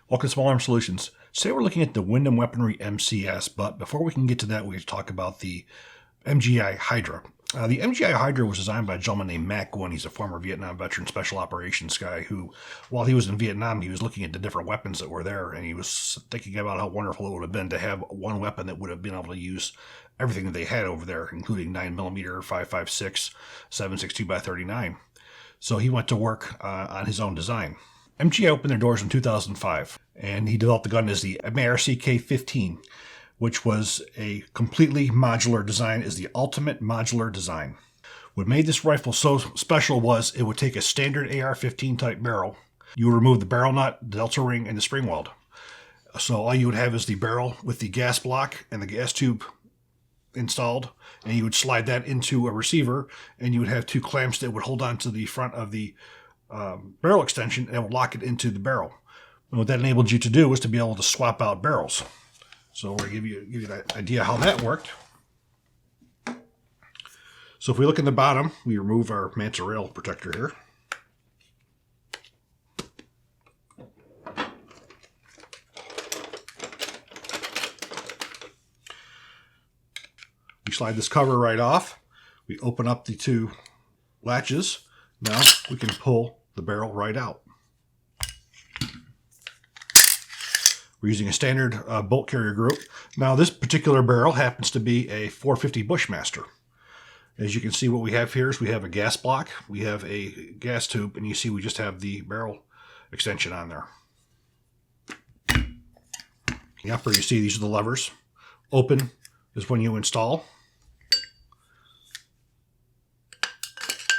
Welcome to Small Arms Solutions. Today we're looking at the Windham Weaponry MCS, but before we can get to that, we have to talk about the MGI Hydra. The MGI Hydra was designed by a gentleman named Matt Gwynn. He's a former Vietnam veteran special operations guy who, while he was in Vietnam, he was looking at the different weapons that were there, and he was thinking about how wonderful it would have been to have one weapon that would have been able to use everything that they had over there, including 9mm, 5.56, 7.62x39. So he went to work on his own design. MGI opened their doors in 2005, and he developed the gun as the MARCK-15, which was a completely modular design, is the ultimate modular design. What made this rifle so special was it would take a standard AR-15 type barrel. You would remove the barrel nut, the delta ring, and the spring weld. So all you would have is the barrel with the gas block and the gas tube installed, and you would slide that into a receiver, and you would have two clamps that would hold on to the front of the barrel extension and would lock it into the barrel. And what that enabled you to do was to be able to swap out barrels. So we'll give you an idea how that worked. So if we look in the bottom, we remove our manta rail protector here. We slide this cover right off. We open up the two latches. Now we can pull the barrel right out. We're using a standard bolt carrier group. Now this particular barrel happens to be a 450 Bushmaster. As you can see, what we have here is we have a gas block, we have a gas tube, and you see we just have the barrel extension on there. The upper, you see these are the levers. Open is when you install.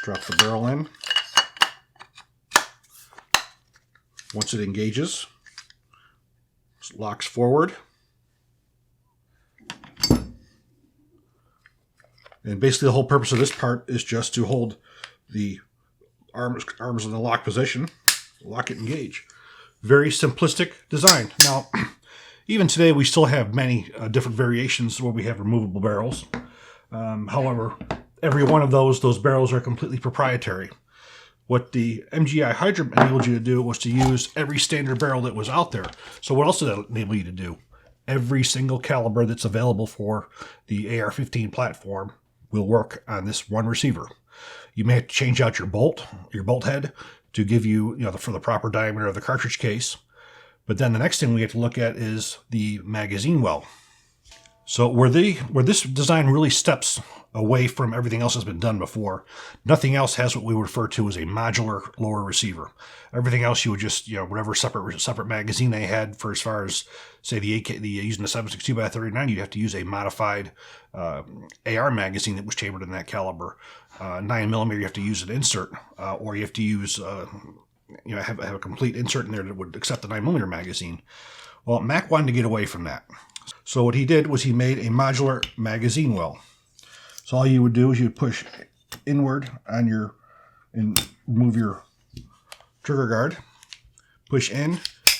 Drop the barrel in. Once it engages, it locks forward. And basically the whole purpose of this part is just to hold the arms in the lock position, lock it, engage. Very simplistic design. Now, even today we still have many different variations where we have removable barrels. However, every one of those barrels are completely proprietary. What the MGI Hydra enabled you to do was to use every standard barrel that was out there. So what else did that enable you to do? Every single caliber that's available for the AR-15 platform will work on this one receiver. You may have to change out your bolt head to give you, for the proper diameter of the cartridge case. But then the next thing we have to look at is the magazine well. So where this design really steps away from everything else that's been done before, nothing else has what we would refer to as a modular lower receiver. Everything else you would just, whatever separate magazine they had for as far as, say, using the 7.62x39, you'd have to use a modified AR magazine that was chambered in that caliber. 9mm, you have to use an insert, or you have to use, have a complete insert in there that would accept the 9mm magazine. Well, Mac wanted to get away from that. So what he did was he made a modular magazine well. So all you would do is you would push inward on and remove your trigger guard, push in,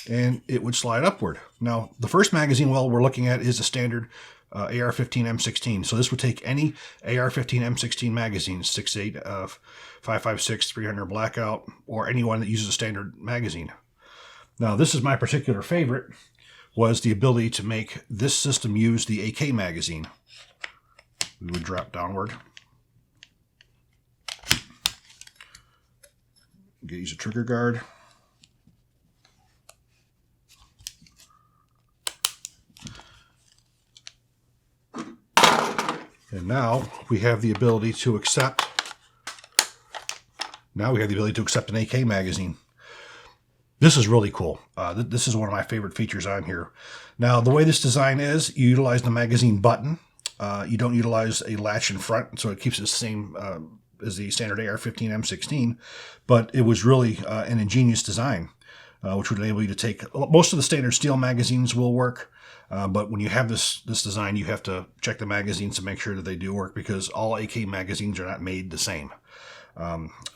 and it would slide upward. Now, the first magazine well we're looking at is a standard AR-15 M16. So this would take any AR-15 M16 magazine, 6.8, 5.56, 300 blackout, or anyone that uses a standard magazine. Now, this is my particular favorite, was the ability to make this system use the AK magazine. We would drop downward. Use a trigger guard. And now we have the ability to accept. An AK magazine. This is really cool. This is one of my favorite features on here. Now, the way this design is, you utilize the magazine button. You don't utilize a latch in front, so it keeps it the same as the standard AR-15 M16. But it was really an ingenious design, which would enable you to take... Most of the standard steel magazines will work, but when you have this design, you have to check the magazines to make sure that they do work, because all AK magazines are not made the same.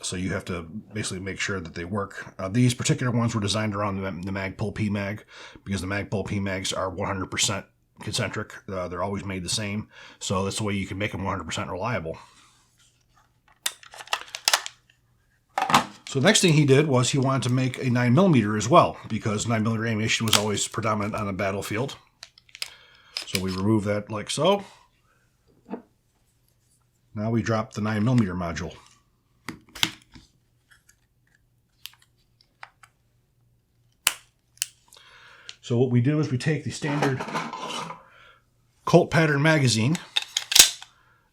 So you have to basically make sure that they work. These particular ones were designed around the Magpul PMag, because the Magpul PMags are 100% concentric. They're always made the same. So that's the way you can make them 100% reliable. So the next thing he did was he wanted to make a 9mm as well, because 9mm ammunition was always predominant on the battlefield. So we remove that like so. Now we drop the 9mm module. So what we do is we take the standard Colt pattern magazine,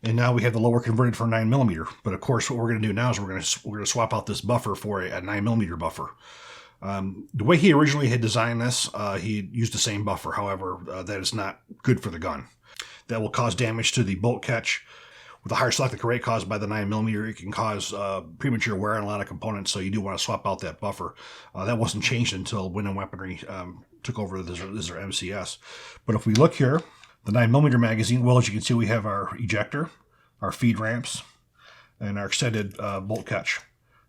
and now we have the lower converted for 9mm. But of course, what we're going to do now is we're going to swap out this buffer for a 9mm buffer. The way he originally had designed this, he used the same buffer. However, that is not good for the gun. That will cause damage to the bolt catch. With the higher selective rate caused by the 9mm, it can cause premature wear on a lot of components, so you do want to swap out that buffer. That wasn't changed until Windham Weaponry took over this is our MCS. But if we look here, the 9mm magazine, well, as you can see, we have our ejector, our feed ramps, and our extended bolt catch.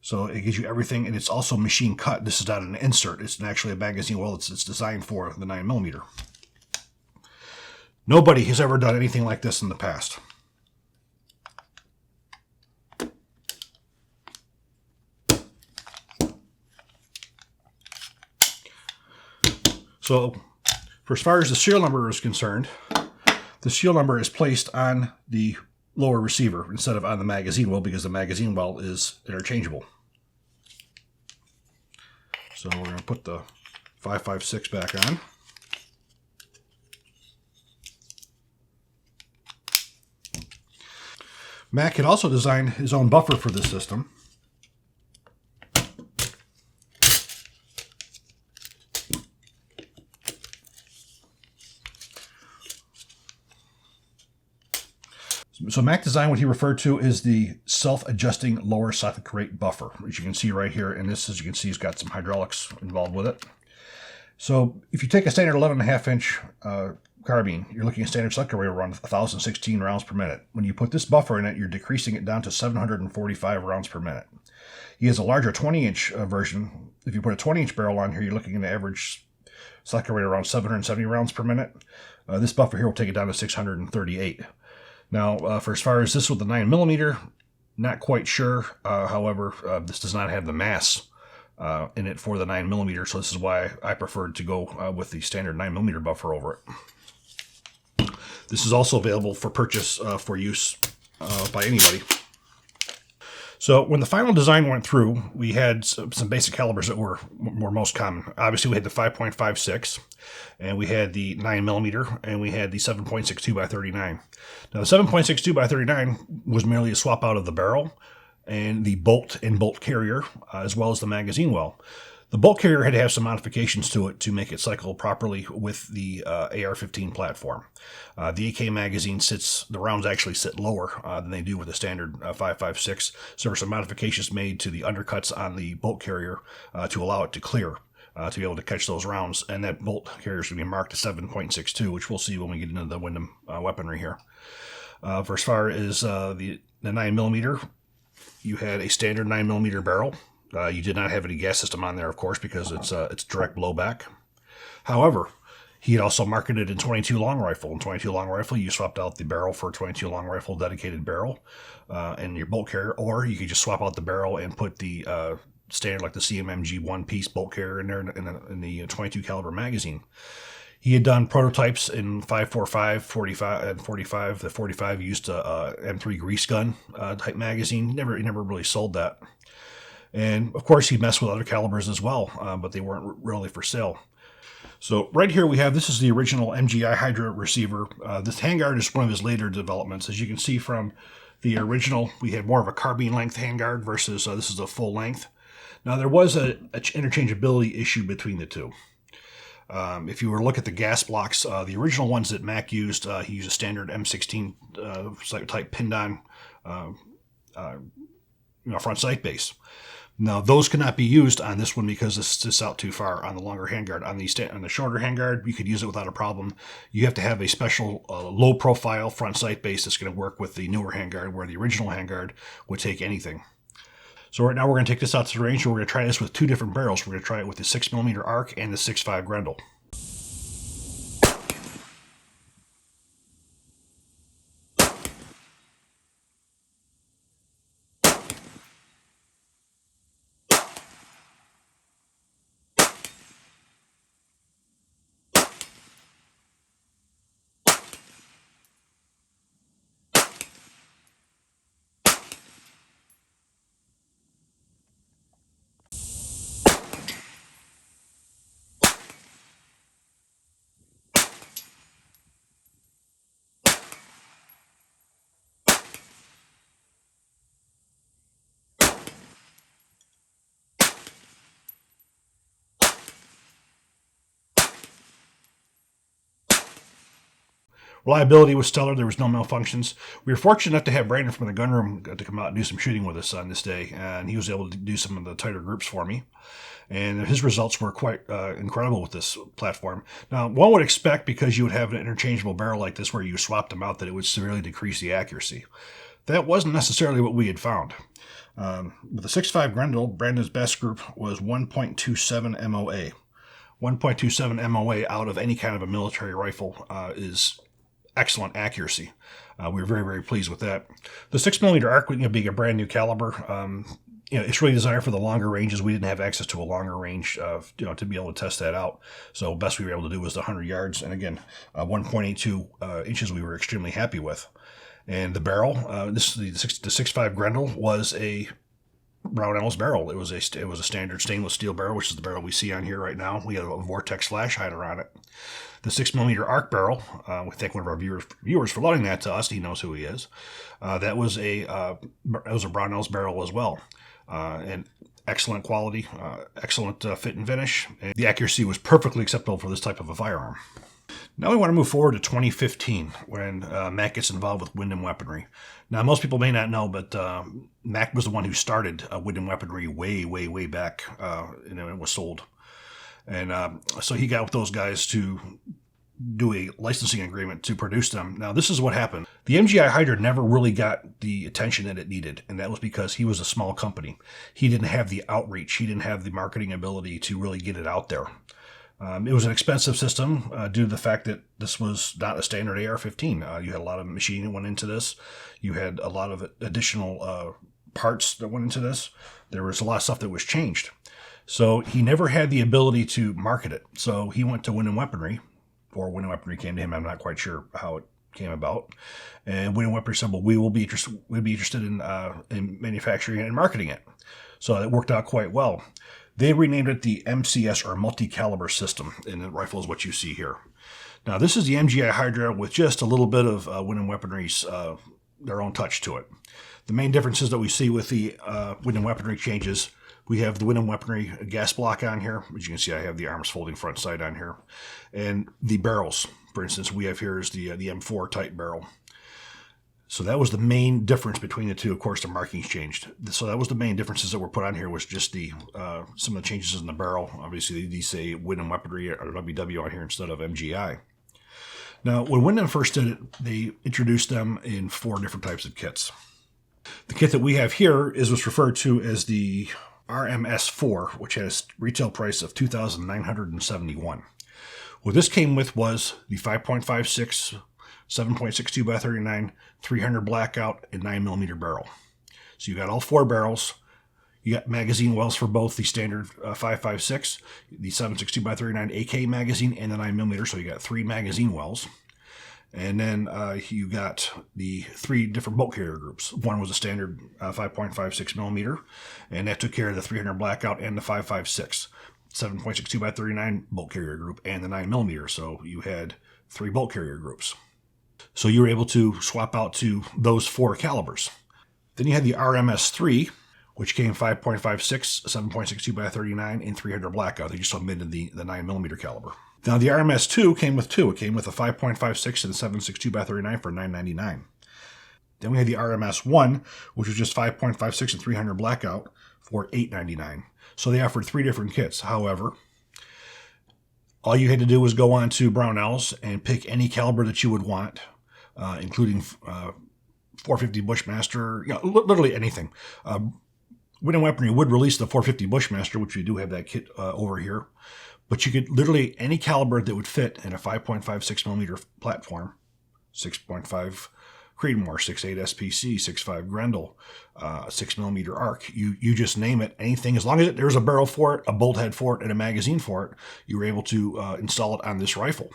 So it gives you everything, and it's also machine cut. This is not an insert. It's actually a magazine. Well, it's designed for the 9mm. Nobody has ever done anything like this in the past. So, for as far as the serial number is concerned, the serial number is placed on the lower receiver instead of on the magazine well, because the magazine well is interchangeable. So we're going to put the 5.56 back on. Mac had also designed his own buffer for this system. So Mac designed what he referred to as the self-adjusting lower selective rate buffer, which you can see right here. And this, as you can see, has got some hydraulics involved with it. So if you take a standard 11.5-inch carbine, you're looking at standard selective rate around 1,016 rounds per minute. When you put this buffer in it, you're decreasing it down to 745 rounds per minute. He has a larger 20-inch version. If you put a 20-inch barrel on here, you're looking at an average selective rate around 770 rounds per minute. This buffer here will take it down to 638. Now, for as far as this with the 9mm, not quite sure. However, this does not have the mass in it for the 9mm, so this is why I preferred to go with the standard 9mm buffer over it. This is also available for purchase for use by anybody. So when the final design went through, we had some basic calibers that were most common. Obviously, we had the 5.56, and we had the 9mm, and we had the 7.62 by 39. Now, the 7.62 by 39 was merely a swap out of the barrel and the bolt and bolt carrier, as well as the magazine well. The bolt carrier had to have some modifications to it to make it cycle properly with the AR-15 platform. The AK magazine the rounds actually sit lower than they do with the standard 5.56. So there were some modifications made to the undercuts on the bolt carrier to allow it to clear, to be able to catch those rounds. And that bolt carrier is going to be marked to 7.62, which we'll see when we get into the Windham weaponry here. For as far as the 9mm, you had a standard 9mm barrel. You did not have any gas system on there, of course, because it's direct blowback. However, he had also marketed in 22 long rifle. In 22 long rifle, you swapped out the barrel for a 22 long rifle dedicated barrel and your bolt carrier, or you could just swap out the barrel and put the standard, like the CMMG one-piece bolt carrier in there in the 22 caliber magazine. He had done prototypes in 5.45, 45, and 45. The 45 used a M3 grease gun type magazine. He never really sold that. And, of course, he messed with other calibers as well, but they weren't really for sale. So right here we have, this is the original MGI Hydra receiver. This handguard is one of his later developments. As you can see from the original, we had more of a carbine length handguard versus this is a full length. Now, there was an interchangeability issue between the two. If you were to look at the gas blocks, the original ones that Mac used, he used a standard M16 type pinned on front sight base. Now, those could not be used on this one because this is out too far on the longer handguard. On the shorter handguard, you could use it without a problem. You have to have a special low-profile front sight base that's going to work with the newer handguard, where the original handguard would take anything. So right now we're going to take this out to the range, and we're going to try this with two different barrels. We're going to try it with the 6mm arc and the 6.5 Grendel. Reliability was stellar. There was no malfunctions. We were fortunate enough to have Brandon from the gunroom to come out and do some shooting with us on this day, and he was able to do some of the tighter groups for me. And his results were quite incredible with this platform. Now, one would expect, because you would have an interchangeable barrel like this where you swapped them out, that it would severely decrease the accuracy. That wasn't necessarily what we had found. With the 6.5 Grendel, Brandon's best group was 1.27 MOA. 1.27 MOA out of any kind of a military rifle is excellent accuracy. We were very, very pleased with that. The 6mm arc, being a brand new caliber, it's really designed for the longer ranges. We didn't have access to a longer range to be able to test that out. So best we were able to do was the 100 yards. And again, 1.82 inches we were extremely happy with. And the barrel, the 6.5 Grendel was a Brownell's barrel. It was a standard stainless steel barrel, which is the barrel we see on here right now. We have a Vortex flash hider on it. The 6mm arc barrel, we thank one of our viewers for loaning that to us. He knows who he is. That was a Brownell's barrel as well. And excellent quality, excellent fit and finish. And the accuracy was perfectly acceptable for this type of a firearm. Now we want to move forward to 2015 when Mac gets involved with Windham weaponry. Now most people may not know, but Mac was the one who started Windham weaponry way, way, way back. It was sold. And so he got with those guys to do a licensing agreement to produce them. Now, this is what happened. The MGI Hydra never really got the attention that it needed, and that was because he was a small company. He didn't have the outreach. He didn't have the marketing ability to really get it out there. It was an expensive system due to the fact that this was not a standard AR-15. You had a lot of machining that went into this. You had a lot of additional parts that went into this. There was a lot of stuff that was changed. So he never had the ability to market it. So he went to Windham Weaponry, or Windham Weaponry came to him. I'm not quite sure how it came about. And Windham Weaponry said, well, we'd be interested in manufacturing and marketing it. So it worked out quite well. They renamed it the MCS, or multi-caliber system, and the rifle is what you see here. Now, this is the MGI Hydra with just a little bit of Windham Weaponry's their own touch to it. The main differences that we see with the Windham Weaponry changes, we have the Windham Weaponry gas block on here. As you can see, I have the arms folding front side on here. And the barrels, for instance, we have here is the M4 type barrel. So that was the main difference between the two. Of course, the markings changed. So that was the main differences that were put on here, was just the some of the changes in the barrel. Obviously, these say Windham Weaponry or WW on here instead of MGI. Now, when Windham first did it, they introduced them in 4 different types of kits. The kit that we have here is what's referred to as the RMS4, which has a retail price of $2,971. What this came with was the 5.56, 7.62 by 39, 300 blackout, and 9mm barrel. So you got all 4 barrels. You got magazine wells for both the standard 5.56, the 7.62 by 39 AK magazine, and the 9mm. So you got 3 magazine wells. And then you got the 3 different bolt carrier groups. One was a standard 5.56mm, and that took care of the 300 blackout and the 5.56, 7.62 by 39 bolt carrier group, and the 9mm. So you had 3 bolt carrier groups. So you were able to swap out to those 4 calibers. Then you had the RMS3, which came 5.56, 7.62 by 39, and 300 blackout. They just omitted the 9mm caliber. Now, the RMS2 came with 2. It came with a 5.56 and a 7.62 by 39 for $9.99. Then we had the RMS1, which was just 5.56 and 300 blackout for $8.99. So they offered 3 different kits. However, all you had to do was go on to Brownell's and pick any caliber that you would want, including 450 Bushmaster, literally anything. Windham Weaponry would release the 450 Bushmaster, which we do have that kit over here. But you could literally, any caliber that would fit in a 5.56mm platform, 6.5 Creedmoor, 6.8 SPC, 6.5 Grendel, 6mm arc, you just name it, anything. As long as there's a barrel for it, a bolt head for it, and a magazine for it, you were able to install it on this rifle.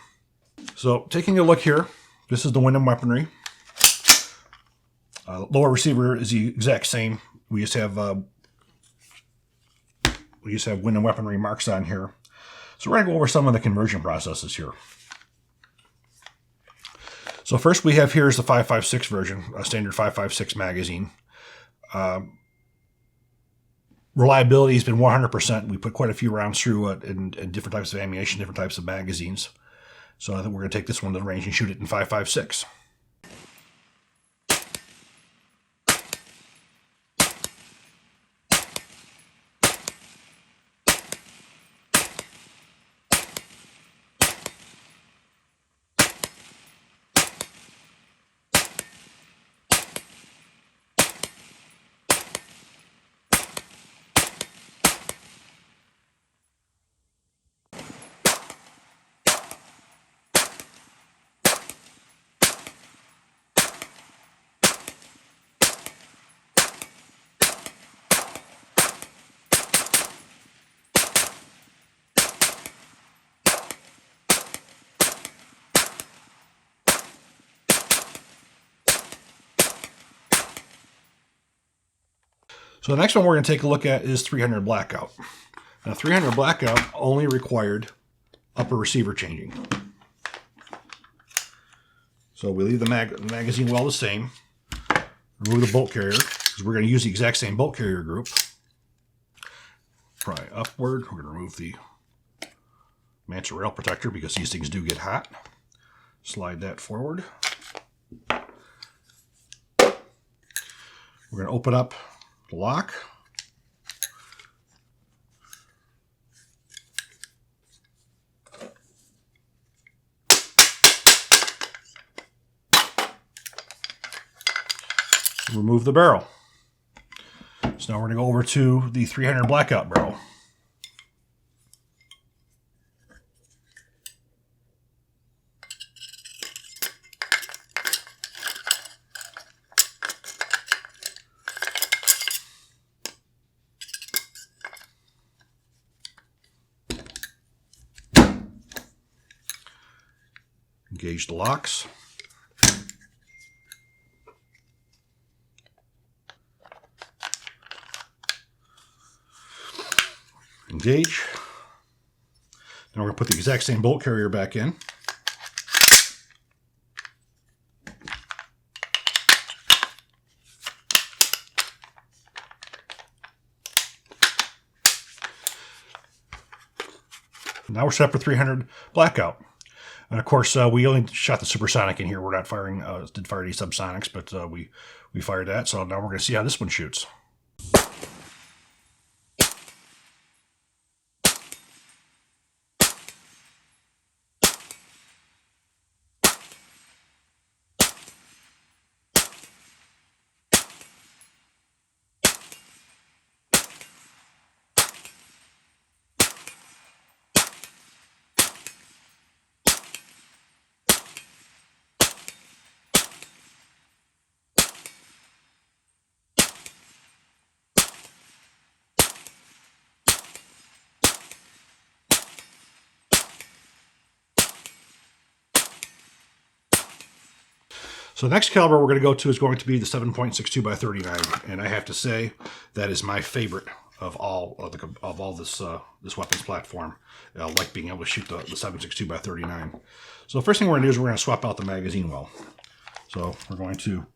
So taking a look here, this is the Windham Weaponry. Lower receiver is the exact same. We just have Windham Weaponry marks on here. So we're going to go over some of the conversion processes here. So first we have here is the 5.56 version, a standard 5.56 magazine. Reliability has been 100%. We put quite a few rounds through it in different types of ammunition, different types of magazines. So I think we're going to take this one to the range and shoot it in 5.56. So the next one we're going to take a look at is 300 Blackout. Now 300 Blackout only required upper receiver changing. So we leave the magazine well the same. Remove the bolt carrier, because we're going to use the exact same bolt carrier group. Pry upward. We're going to remove the mantle rail protector because these things do get hot. Slide that forward. We're going to open up the lock. Remove the barrel. So now we're going to go over to the 300 Blackout barrel. Engage the locks. Engage. Now we're going to put the exact same bolt carrier back in. Now we're set up for 300 Blackout. And of course, we only shot the supersonic in here. We're not firing, did fire any subsonics, but we fired that. So now we're going to see how this one shoots. So the next caliber we're going to go to is going to be the 7.62 by 39, and I have to say that is my favorite of all of this this weapons platform. I like being able to shoot the 7.62 by 39. So the first thing we're going to do is we're going to swap out the magazine well. So we're going to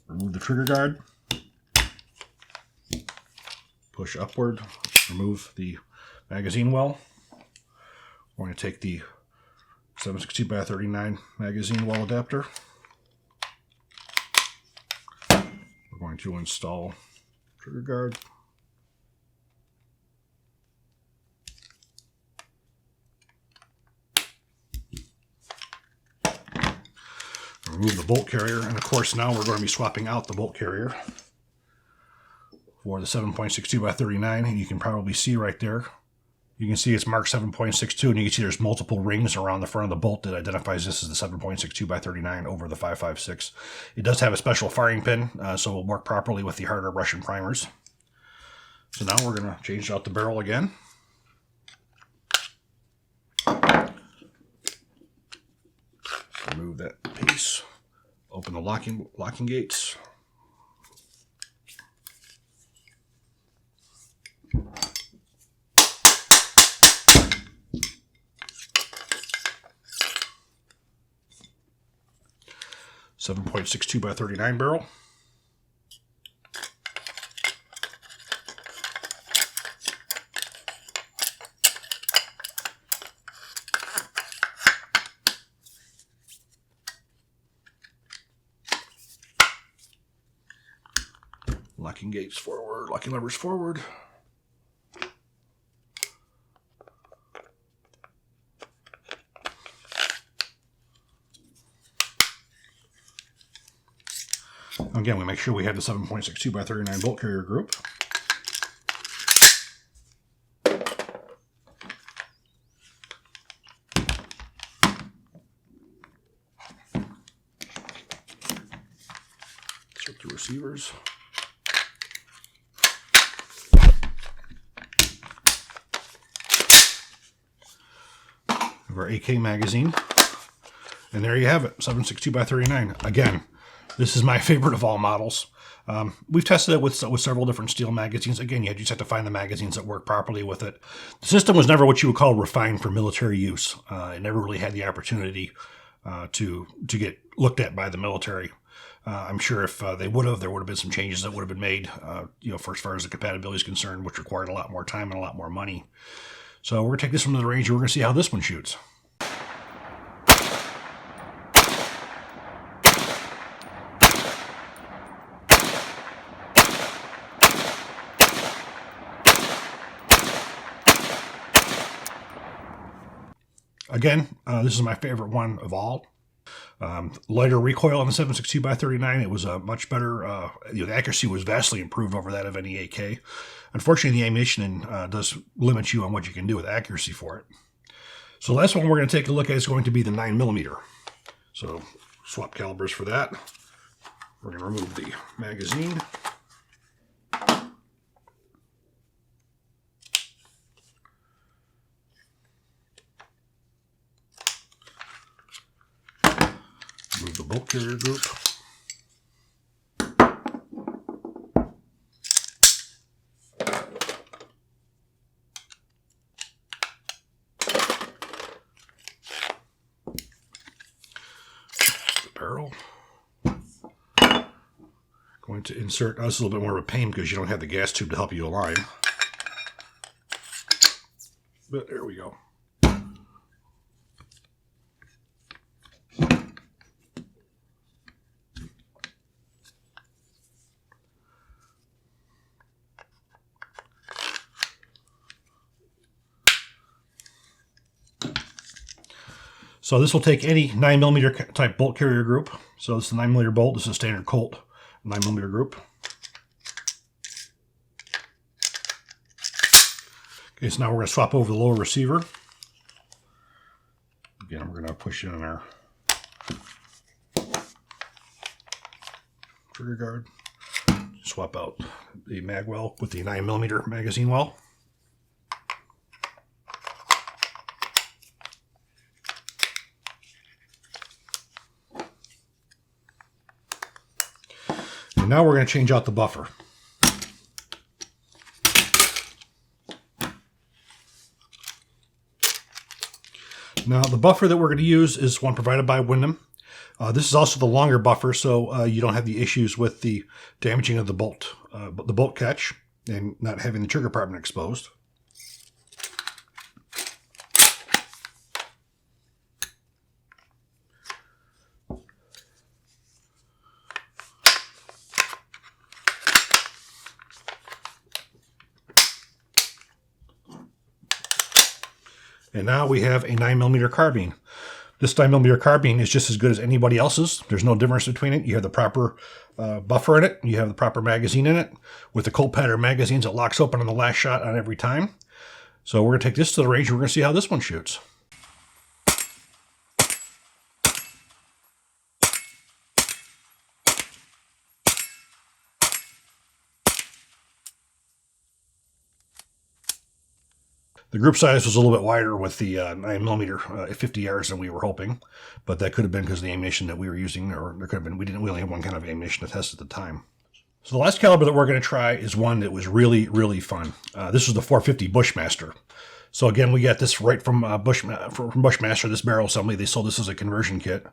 remove the trigger guard, push upward, remove the magazine well. We're going to take the 7.62 by 39 magazine well adapter. We're going to install trigger guard. Remove the bolt carrier, and of course now we're going to be swapping out the bolt carrier for the 7.62 by 39, and you can probably see right there. You can see it's marked 7.62, and you can see there's multiple rings around the front of the bolt that identifies this as the 7.62 by 39 over the 5.56. It does have a special firing pin, so it will work properly with the harder Russian primers. So now we're going to change out the barrel again. Remove that piece. Open the locking gates. .62 by 39 barrel. Locking gates forward, locking levers forward. Again, we make sure we have the 7.62 by 39 bolt carrier group. Insert the receivers. Of our AK magazine. And there you have it, 7.62 by 39. Again, this is my favorite of all models. We've tested it with several different steel magazines. Again, you just have to find the magazines that work properly with it. The system was never what you would call refined for military use. It never really had the opportunity to get looked at by the military. I'm sure if they would have, there would have been some changes that would have been made, for as far as the compatibility is concerned, which required a lot more time and a lot more money. So we're going to take this one to the range and we're going to see how this one shoots. Again, this is my favorite one of all. Lighter recoil on the 7.62 by 39. It was a much better, the accuracy was vastly improved over that of any AK. Unfortunately, the ammunition does limit you on what you can do with accuracy for it. So the last one we're going to take a look at is going to be the 9mm. So swap calibers for that. We're going to remove the magazine. Remove the bolt carrier group. The barrel. Going to insert, this is a little bit more of a pain because you don't have the gas tube to help you align. But there we go. So this will take any 9mm type bolt carrier group. So this is a 9mm bolt. This is a standard Colt 9mm group. Okay, so now we're going to swap over the lower receiver. Again, we're going to push in our trigger guard. Swap out the mag well with the 9mm magazine well. Now we're going to change out the buffer. Now the buffer that we're going to use is one provided by Windham. This is also the longer buffer, so you don't have the issues with the damaging of the bolt catch and not having the trigger compartment exposed. And now we have a 9mm carbine. This 9mm carbine is just as good as anybody else's. There's no difference between it. You have the proper buffer in it. You have the proper magazine in it. With the Colt pattern magazines, it locks open on the last shot on every time. So we're going to take this to the range and we're going to see how this one shoots. The group size was a little bit wider with the 9mm at 50 yards than we were hoping, but that could have been because of the ammunition that we were using, or there could have been, we only had one kind of ammunition to test at the time. So the last caliber that we're going to try is one that was really, really fun. This was the 450 Bushmaster. So again, we got this right from Bushmaster, this barrel assembly. They sold this as a conversion kit.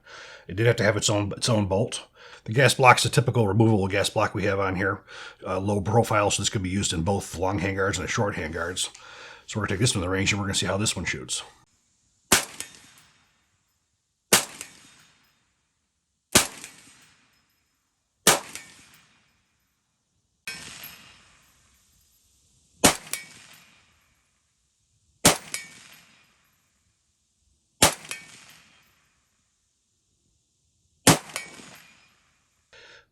It did have to have its own bolt. The gas block's a typical removable gas block we have on here. Low profile, so this could be used in both long handguards and short handguards. So we're going to take this one to the range and we're going to see how this one shoots.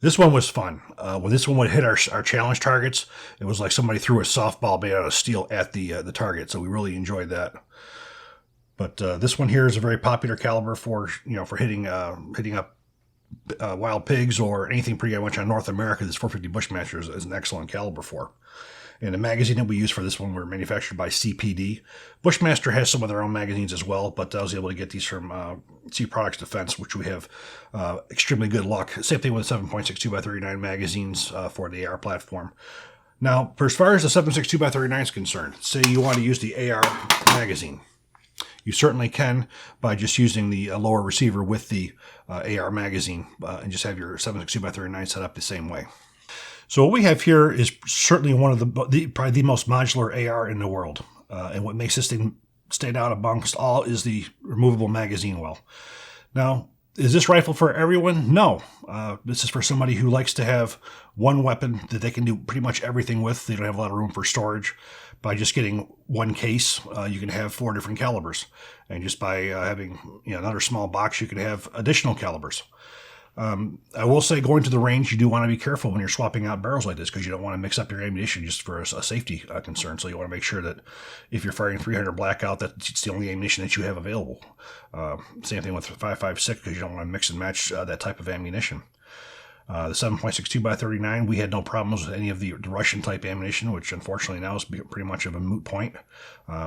This one was fun. When this one would hit our challenge targets, it was like somebody threw a softball made out of steel at the target. So we really enjoyed that. But this one here is a very popular caliber for hitting up wild pigs or anything pretty much on North America. This 450 Bushmaster is an excellent caliber for. And the magazine that we use for this one were manufactured by CPD. Bushmaster has some of their own magazines as well, but I was able to get these from C Products Defense, which we have extremely good luck. Same thing with 7.62x39 magazines for the AR platform. Now, for as far as the 7.62x39 is concerned, say you want to use the AR magazine. You certainly can by just using the lower receiver with the AR magazine and just have your 7.62x39 set up the same way. So what we have here is certainly one of probably the most modular AR in the world. And what makes this thing stand out amongst all is the removable magazine well. Now, is this rifle for everyone? No. This is for somebody who likes to have one weapon that they can do pretty much everything with. They don't have a lot of room for storage. By just getting one case, you can have 4 different calibers. And just by having another small box, you can have additional calibers. I will say, going to the range, you do want to be careful when you're swapping out barrels like this, because you don't want to mix up your ammunition just for a safety concern. So you want to make sure that if you're firing 300 blackout, that's the only ammunition that you have available. Same thing with 5.56, because you don't want to mix and match that type of ammunition. The 7.62x39, we had no problems with any of the Russian type ammunition, which unfortunately now is pretty much of a moot point.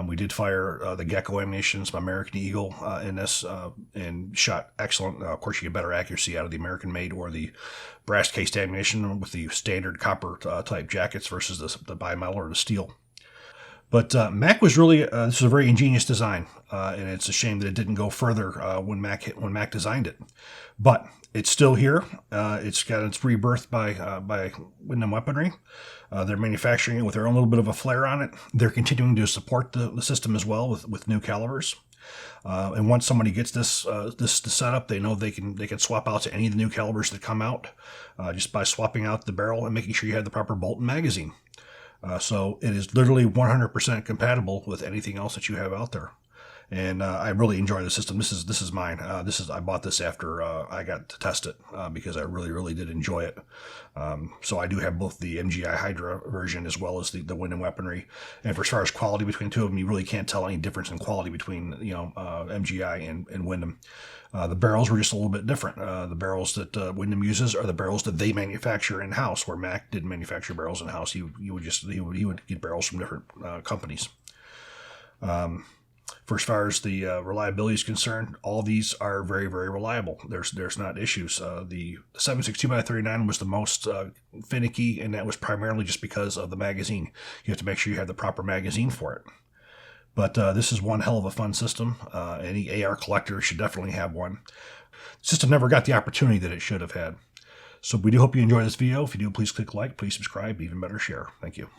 We did fire the Gecko ammunition, some American Eagle in this, and shot excellent. Of course, you get better accuracy out of the American made or the brass cased ammunition with the standard copper type jackets versus the bimetal or the steel. But Mac was really, this is a very ingenious design, and it's a shame that it didn't go further when Mac designed it. But it's still here. It's got its rebirth by Windham Weaponry. They're manufacturing it with their own little bit of a flair on it. They're continuing to support the system as well with new calibers. And once somebody gets this setup, they know they can swap out to any of the new calibers that come out just by swapping out the barrel and making sure you have the proper bolt and magazine. So it is literally 100% compatible with anything else that you have out there. And I really enjoy the system. This is mine. I bought this after I got to test it because I really did enjoy it. So I do have both the MGI Hydra version as well as the Windham Weaponry. And for as far as quality between the two of them, you really can't tell any difference in quality between MGI and Windham. The barrels were just a little bit different. The barrels that Windham uses are the barrels that they manufacture in house, where Mac didn't manufacture barrels in house. He would get barrels from different companies. For as far as the reliability is concerned, all these are very reliable. There's not issues. The 7.62x39 was the most finicky, and that was primarily just because of the magazine. You have to make sure you have the proper magazine for it. But this is one hell of a fun system. Any AR collector should definitely have one. The system never got the opportunity that it should have had. So we do hope you enjoy this video. If you do, please click like, please subscribe, even better, share. Thank you.